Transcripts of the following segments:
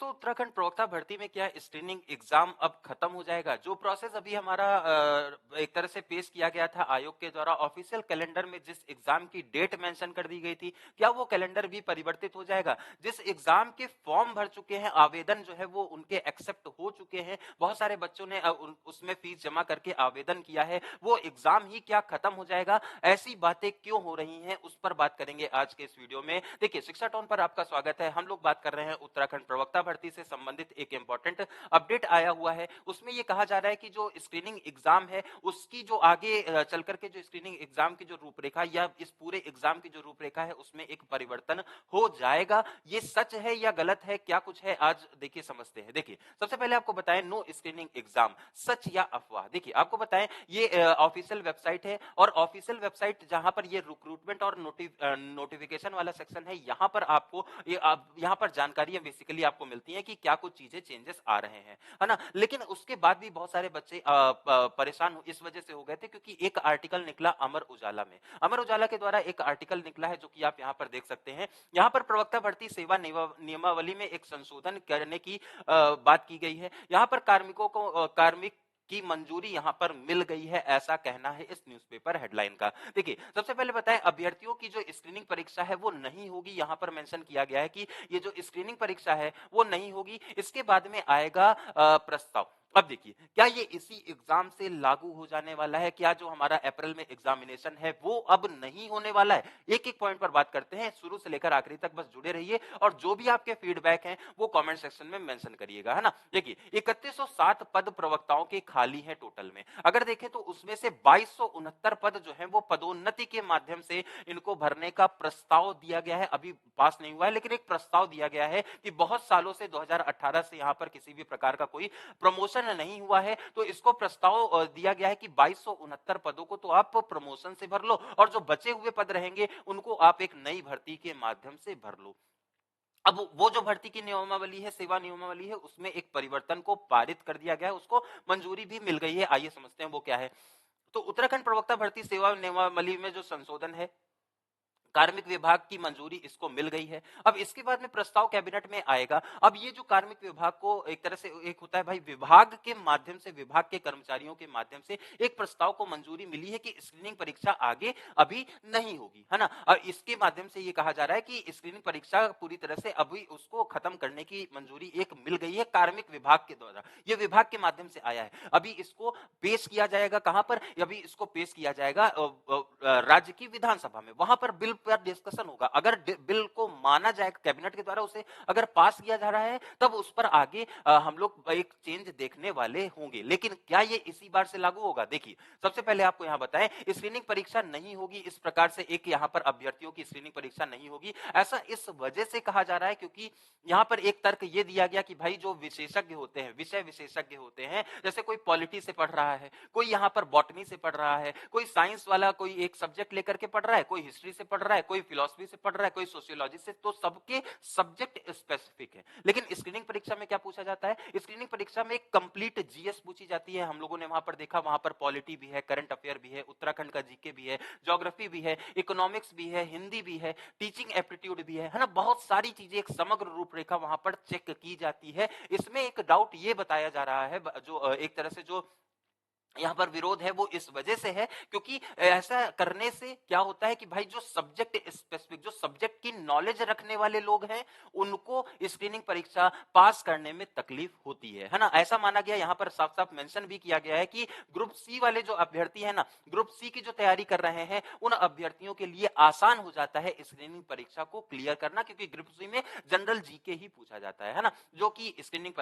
उत्तराखंड प्रवक्ता भर्ती में क्या स्क्रीनिंग एग्जाम अब खत्म हो जाएगा? जो प्रोसेस अभी हमारा एक तरह से पेश किया गया था आयोग के द्वारा ऑफिशियल कैलेंडर में जिस एग्जाम की डेट मेंशन कर दी गई थी, क्या वो कैलेंडर भी परिवर्तित हो जाएगा? जिस एग्जाम के फॉर्म भर चुके हैं, आवेदन जो है वो उनके एक्सेप्ट हो चुके हैं, बहुत सारे बच्चों ने उसमें फीस जमा करके आवेदन किया है, वो एग्जाम ही क्या खत्म हो जाएगा? ऐसी बातें क्यों हो रही हैं, उस पर बात करेंगे आज के इस वीडियो में। देखिए, शिक्षा टाउन पर आपका स्वागत है। हम लोग बात कर रहे हैं उत्तराखंड प्रवक्ता भर्ती से संबंधित एक इंपॉर्टेंट अपडेट आया हुआ है। उसमें ये कहा जा रहा है कि जो स्क्रीनिंग एग्जाम है उसकी जो आगे चल करके जो स्क्रीनिंग एग्जाम की जो रूपरेखा या इस पूरे एग्जाम की जो रूपरेखा है उसमें एक परिवर्तन हो जाएगा। ये सच है या गलत है, क्या कुछ है, आज देखिए समझते हैं। देखिए, सबसे पहले आपको बताएं नो स्क्रीनिंग एग्जाम सच या अफवाह। देखिए, आपको बताएं ये ऑफिशियल वेबसाइट है और ऑफिशियल वेबसाइट जहां पर ये रिक्रूटमेंट और नोटिफिकेशन वाला सेक्शन है, यहां पर आपको यहाँ पर जानकारियां बेसिकली आपको मिलती हैं कि क्या कुछ चीजें चेंजेस आ रहे हैं, है ना। लेकिन उसके बाद भी बहुत सारे बच्चे परेशान इस वजह से हो गए थे क्योंकि एक आर्टिकल निकला अमर उजाला में। अमर उजाला के द्वारा एक आर्टिकल निकला है जो कि आप यहाँ पर देख सकते हैं। यहाँ पर प्रवक्ता भर्ती सेवा नियमावली में एक संशोधन करने की बात की गई है। यहाँ पर कार्मिक की मंजूरी यहां पर मिल गई है, ऐसा कहना है इस न्यूज़पेपर हेडलाइन का। देखिए, सबसे पहले बताएं अभ्यर्थियों की जो स्क्रीनिंग परीक्षा है वो नहीं होगी। यहां पर मेंशन किया गया है कि ये जो स्क्रीनिंग परीक्षा है वो नहीं होगी। इसके बाद में आएगा प्रस्ताव। अब देखिए, क्या ये इसी एग्जाम से लागू हो जाने वाला है? क्या जो हमारा अप्रैल में एग्जामिनेशन है वो अब नहीं होने वाला है? एक एक पॉइंट पर बात करते हैं, शुरू से लेकर आखिरी तक बस जुड़े रहिए और जो भी आपके फीडबैक हैं वो कमेंट सेक्शन में मेंशन करिएगा, है ना। देखिए, 3107 पद प्रवक्ताओं के खाली हैं टोटल में। अगर देखें तो उसमें से 2269 पद जो है वो पदोन्नति के माध्यम से इनको भरने का प्रस्ताव दिया गया है। अभी पास नहीं हुआ है लेकिन एक प्रस्ताव दिया गया है कि बहुत सालों से 2018 से यहां पर किसी भी प्रकार का कोई प्रमोशन नहीं हुआ है, तो इसको प्रस्ताव दिया गया है कि 2269 पदों को तो आप प्रमोशन से भर लो और जो बचे हुए पद रहेंगे उनको आप एक नई भर्ती के माध्यम से भर लो। अब वो जो भर्ती की नियमावली है, सेवा नियमावली है, उसमें एक परिवर्तन को पारित कर दिया गया है, उसको मंजूरी भी मिल गई है। आइए समझते हैं वो क्या है। तो उत्तराखंड प्रवक्ता भर्ती सेवा नियमावली में जो संशोधन है, कार्मिक विभाग की मंजूरी इसको मिल गई है। अब इसके बाद में प्रस्ताव कैबिनेट में आएगा। अब ये जो कार्मिक विभाग को एक तरह से एक होता है भाई, विभाग के माध्यम से, विभाग के कर्मचारियों के माध्यम से एक प्रस्ताव को मंजूरी मिली है कि स्क्रीनिंग परीक्षा आगे अभी नहीं होगी, है ना। और इसके माध्यम से ये कहा जा रहा है कि स्क्रीनिंग परीक्षा पूरी तरह से अभी उसको खत्म करने की मंजूरी एक मिल गई है कार्मिक विभाग के द्वारा। ये विभाग के माध्यम से आया है। अभी इसको पेश किया जाएगा कहां पर? अभी इसको पेश किया जाएगा राज्य की विधानसभा में। वहां पर बिल पर डिस्कशन होगा। अगर बिल को माना जाए कैबिनेट के द्वारा, उसे अगर पास किया जा रहा है, तब उस पर आगे हम लोग एक चेंज देखने वाले होंगे। लेकिन क्या ये इसी बार से लागू होगा? देखिए, सबसे पहले आपको यहां बताएं स्क्रीनिंग परीक्षा नहीं होगी। इस प्रकार से एक यहां पर अभ्यर्थियों की स्क्रीनिंग परीक्षा नहीं होगी, ऐसा इस वजह से कहा जा रहा है क्योंकि यहां पर एक तर्क ये दिया गया कि भाई जो विशेषज्ञ होते हैं, विषय विशेषज्ञ होते हैं, जैसे कोई पॉलिटी से पढ़ रहा है, कोई यहाँ पर बॉटनी से पढ़ रहा है, कोई साइंस वाला कोई एक सब्जेक्ट लेकर के पढ़ रहा है, कोई हिस्ट्री से पढ़ रहा है, कोई फिलॉसफी से पढ़ रहा है, कोई सोशियोलॉजी से, तो सबके सब्जेक्ट स्पेसिफिक है। लेकिन स्क्रीनिंग परीक्षा में क्या पूछा जाता है? स्क्रीनिंग परीक्षा में कंप्लीट जीएस पूछी जाती है। हम लोगों ने वहां पर देखा, वहां पर पॉलिटी भी है, करंट अफेयर भी है, उत्तराखंड का जीके भी है, ज्योग्राफी भी है, इकोनॉमिक्स भी है, हिंदी भी है, टीचिंग एप्टीट्यूड भी है ना। बहुत सारी चीजें, एक समग्र रूपरेखा वहां पर चेक की जाती है। इसमें एक डाउट ये बताया जा रहा है, जो एक तरह से जो यहाँ पर विरोध है वो इस वजह से है क्योंकि ऐसा करने से क्या होता है कि भाई जो सब्जेक्ट स्पेसिफिक, जो सब्जेक्ट की नॉलेज रखने वाले लोग हैं, उनको स्क्रीनिंग परीक्षा पास करने में तकलीफ होती है ना। ऐसा माना गया। यहाँ पर साफ साफ मेंशन भी किया गया है कि ग्रुप सी वाले जो अभ्यर्थी है ना, ग्रुप सी की जो तैयारी कर रहे हैं, उन अभ्यर्थियों के लिए आसान हो जाता है स्क्रीनिंग परीक्षा को क्लियर करना, क्योंकि ग्रुप सी में जनरल जीके ही पूछा जाता है ना, जो कि स्क्रीनिंग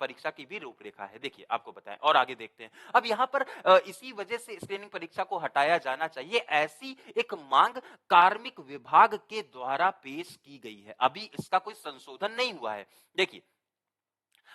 परीक्षा की भी रूपरेखा है। देखिए, आपको बताएं और आगे देखते हैं। अब यहाँ पर इसी वजह से स्क्रीनिंग परीक्षा को हटाया जाना चाहिए, ऐसी एक मांग कार्मिक विभाग के द्वारा पेश की गई है। अभी इसका कोई संशोधन नहीं हुआ है। देखिए,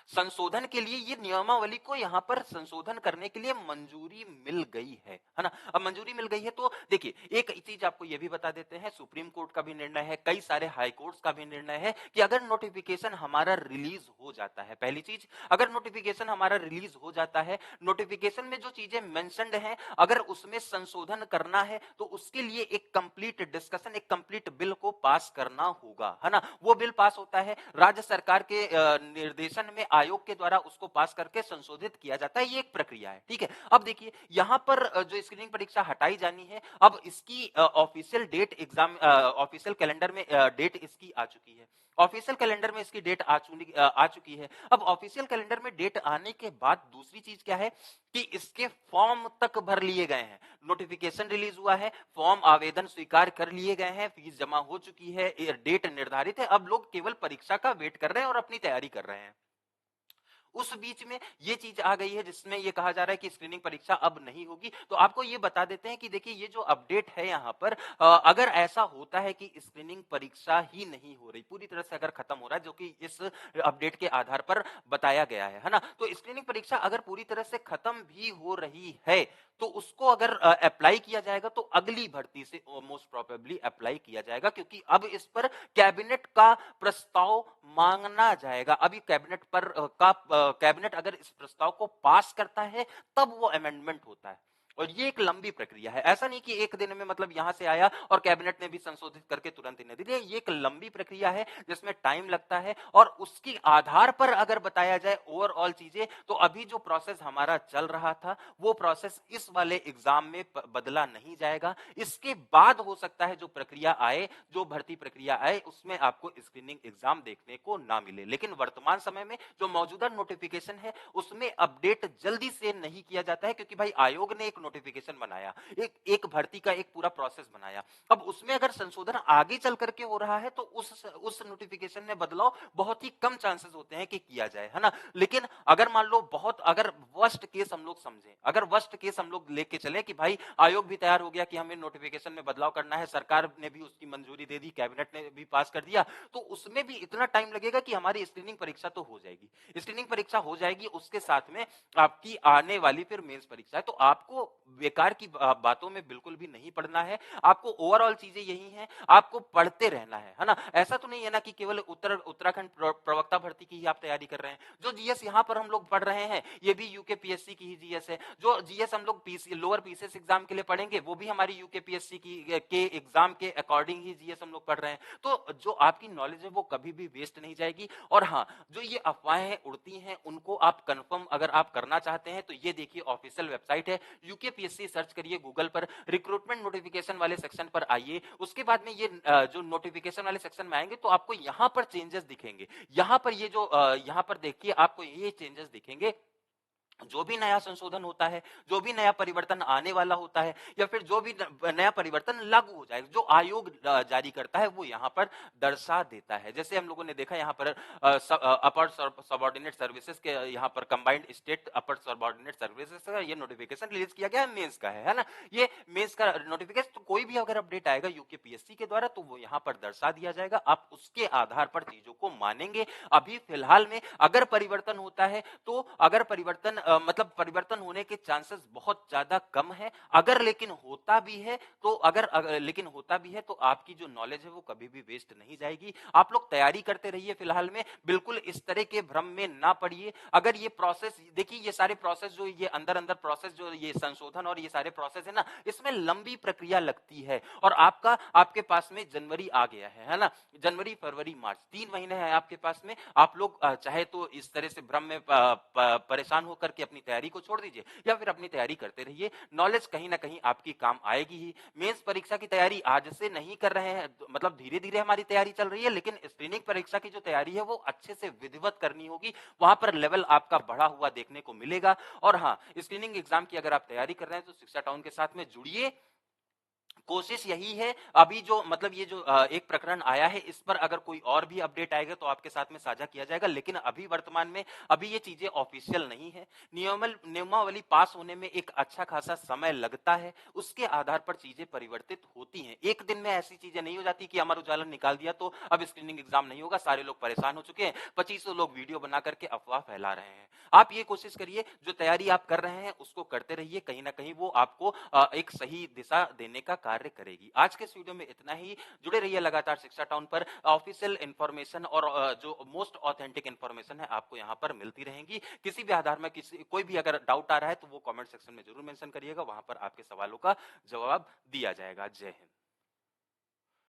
संशोधन के लिए ये नियमावली को यहां पर संशोधन करने के लिए मंजूरी मिल गई है ना। अब मंजूरी मिल गई है तो देखिए, एक चीज आपको ये भी बता देते हैं, सुप्रीम कोर्ट का भी निर्णय है, कई सारे हाई कोर्ट्स का भी निर्णय है कि अगर नोटिफिकेशन हमारा रिलीज हो हो जाता है। पहली चीज, अगर नोटिफिकेशन हमारा रिलीज हो जाता है, नोटिफिकेशन में जो चीजें मेंशन्ड हैं अगर उसमें संशोधन करना है तो उसके लिए एक कंप्लीट डिस्कशन, एक कंप्लीट बिल को पास करना होगा, है ना। वो बिल पास होता है राज्य सरकार के निर्देशन में, आयोग के द्वारा उसको पास करके संशोधित किया जाता है। ये एक प्रक्रिया है, ठीक है। अब देखिए यहां पर जो स्क्रीनिंग परीक्षा हटाई जानी है, अब इसकी official date, exam official calendar में डेट इसकी आ चुकी है। ऑफिशियल कैलेंडर में इसकी डेट आ चुकी है। अब ऑफिशियल कैलेंडर में डेट आने के बाद दूसरी चीज क्या है कि इसके फॉर्म तक भर लिए गए हैं। नोटिफिकेशन रिलीज हुआ है, फॉर्म आवेदन स्वीकार कर लिए गए हैं, फीस जमा हो चुकी है, डेट निर्धारित है, अब लोग केवल परीक्षा का वेट कर रहे हैं और अपनी तैयारी कर रहे हैं। उस बीच में ये चीज आ गई है जिसमें ये कहा जा रहा है कि स्क्रीनिंग परीक्षा अब नहीं होगी। तो आपको ये बता देते हैं कि देखिए ये जो अपडेट है यहाँ पर, अगर ऐसा होता है कि स्क्रीनिंग परीक्षा ही नहीं हो रही, पूरी तरह से अगर खत्म हो रहा है, जो कि इस अपडेट के आधार पर बताया गया है ना, तो स्क्रीनिंग परीक्षा अगर पूरी तरह से खत्म भी हो रही है तो उसको अगर अप्लाई किया जाएगा तो अगली भर्ती से मोस्ट प्रोबेबली अप्लाई किया जाएगा, क्योंकि अब इस पर कैबिनेट का प्रस्ताव मांगना जाएगा। अभी कैबिनेट पर कैबिनेट अगर इस प्रस्ताव को पास करता है तब वो अमेंडमेंट होता है, और ये एक लंबी प्रक्रिया है। ऐसा नहीं कि एक दिन में मतलब यहां से आया और कैबिनेट ने भी संशोधित करके तुरंत ही नहीं दिया। ये एक लंबी प्रक्रिया है जिसमें टाइम लगता है, और उसके आधार पर अगर बताया जाए ओवरऑल चीजें, तो अभी जो प्रोसेस हमारा चल रहा था वो प्रोसेस इस वाले एग्जाम में बदला नहीं जाएगा। इसके बाद हो सकता है जो प्रक्रिया आए, जो भर्ती प्रक्रिया आए, उसमें आपको स्क्रीनिंग एग्जाम देखने को ना मिले। लेकिन वर्तमान समय में जो मौजूदा नोटिफिकेशन है उसमें अपडेट जल्दी से नहीं किया जाता है, क्योंकि भाई आयोग ने एक नोटिफिकेशन बनाया, एक भर्ती का एक पूरा प्रोसेस बनाया। अब उसमें अगर संशोधन आगे चल करके हो रहा है तो उस नोटिफिकेशन में बदलाव बहुत ही कम चांसेस होते हैं कि किया जाए, है ना। लेकिन अगर मान लो बहुत, अगर वर्स्ट केस हम लोग समझें, अगर वर्स्ट केस हम लोग लेके चले कि भाई आयोग भी तैयार हो गया कि हमें नोटिफिकेशन में बदलाव करना है, सरकार ने भी उसकी मंजूरी दे दी, कैबिनेट ने भी पास कर दिया, तो उसमें भी इतना टाइम लगेगा कि हमारी स्क्रीनिंग परीक्षा तो हो जाएगी। स्क्रीनिंग परीक्षा हो जाएगी, उसके साथ में आपकी आने वाली फिर मेंस परीक्षा है। तो आपको बेकार की बातों में बिल्कुल भी नहीं पढ़ना है, आपको ओवरऑल चीजें यही हैं, आपको पढ़ते रहना है ना। ऐसा तो नहीं है ना कि केवल उत्तराखंड प्रवक्ता भर्ती की ही आप तैयारी कर रहे हैं। जो जीएस यहाँ पर हम लोग पढ़ रहे हैं ये भी यूकेपीएससी की ही जीएस है। जो जीएस हम लोग लोअर पीसीएस एग्जाम के लिए पढ़ेंगे वो भी हमारी यूकेपीएससी के एग्जाम के अकॉर्डिंग ही जीएस हम लोग पढ़ रहे हैं। तो जो आपकी नॉलेज है वो कभी भी वेस्ट नहीं जाएगी। और हाँ, जो ये अफवाहें उड़ती हैं उनको आप कंफर्म अगर आप करना चाहते हैं तो ये देखिए ऑफिशियल वेबसाइट है यूकेपीएससी, सर्च करिए गूगल पर, रिक्रूटमेंट नोटिफिकेशन वाले सेक्शन पर आइए। उसके बाद में ये जो नोटिफिकेशन वाले सेक्शन में आएंगे तो आपको यहां पर चेंजेस दिखेंगे। यहां पर ये जो यहां पर देखिए आपको ये चेंजेस दिखेंगे। जो भी नया संशोधन होता है, जो भी नया परिवर्तन आने वाला होता है, या फिर जो भी नया परिवर्तन लागू हो जाए, जो आयोग जारी करता है वो यहाँ पर दर्शा देता है। जैसे हम लोगों ने देखा यहाँ पर अपर सबऑर्डिनेट सर्विसेज के यहाँ पर कंबाइंड स्टेट अपर सबऑर्डिनेट सर्विसेज का ये नोटिफिकेशन रिलीज किया गया है, मेंस का है ना। ये मेंस का नोटिफिकेशन, तो कोई भी अगर अपडेट आएगा यूकेपीएससी के द्वारा तो वो यहाँ पर दर्शा दिया जाएगा, आप उसके आधार पर चीजों को मानेंगे। अभी फिलहाल में अगर परिवर्तन होता है तो अगर परिवर्तन मतलब परिवर्तन होने के चांसेस बहुत ज्यादा कम है। अगर लेकिन होता भी है तो लेकिन होता भी है तो आपकी जो नॉलेज है वो कभी भी वेस्ट नहीं जाएगी। आप लोग तैयारी करते रहिए फिलहाल में, बिल्कुल इस तरह के भ्रम में ना पड़िए। अगर ये प्रोसेस देखिए, ये सारे प्रोसेस जो ये अंदर अंदर प्रोसेस जो ये संशोधन और ये सारे प्रोसेस है ना, इसमें लंबी प्रक्रिया लगती है। और आपके पास में जनवरी आ गया है ना, जनवरी फरवरी मार्च 3 महीने हैं आपके पास में। आप लोग चाहे तो इस तरह से भ्रम में परेशान होकर के अपनी तैयारी को छोड़ दीजिए, या फिर अपनी तैयारी करते रहिए। नॉलेज कहीं ना कहीं आपकी काम आएगी ही। मेंस परीक्षा की तैयारी आज से नहीं कर रहे हैं, मतलब धीरे धीरे हमारी तैयारी चल रही है, लेकिन स्क्रीनिंग परीक्षा की जो तैयारी है वो अच्छे से विधिवत करनी होगी। वहां पर लेवल आपका बढ़ा हुआ देखने को मिलेगा। और हाँ, स्क्रीनिंग एग्जाम की अगर आप तैयारी कर रहे हैं तो शिक्षा टाउन के साथ में जुड़िए। कोशिश यही है, अभी जो मतलब ये जो एक प्रकरण आया है इस पर अगर कोई और भी अपडेट आएगा तो आपके साथ में साझा किया जाएगा। लेकिन अभी वर्तमान में अभी ये चीजें ऑफिशियल नहीं है। नियमावली पास होने में एक अच्छा खासा समय लगता है, उसके आधार पर चीजें परिवर्तित होती हैं। एक दिन में ऐसी चीजें नहीं हो जाती कि अमर उजाला निकाल दिया तो अब स्क्रीनिंग एग्जाम नहीं होगा, सारे लोग परेशान हो चुके हैं, 2500 लोग वीडियो बना करके अफवाह फैला रहे हैं। आप ये कोशिश करिए, जो तैयारी आप कर रहे हैं उसको करते रहिए, कहीं ना कहीं वो आपको एक सही दिशा देने का कार्य करेगी। आज के इस वीडियो में इतना ही। जुड़े रहिए लगातार शिक्षा टाउन पर। ऑफिशियल इंफॉर्मेशन और जो मोस्ट ऑथेंटिक इंफॉर्मेशन है आपको यहाँ पर मिलती रहेंगी। किसी भी आधार में कोई भी अगर डाउट आ रहा है तो वो कमेंट सेक्शन में जरूर मेंशन करिएगा, वहां पर आपके सवालों का जवाब दिया जाएगा। जय हिंद।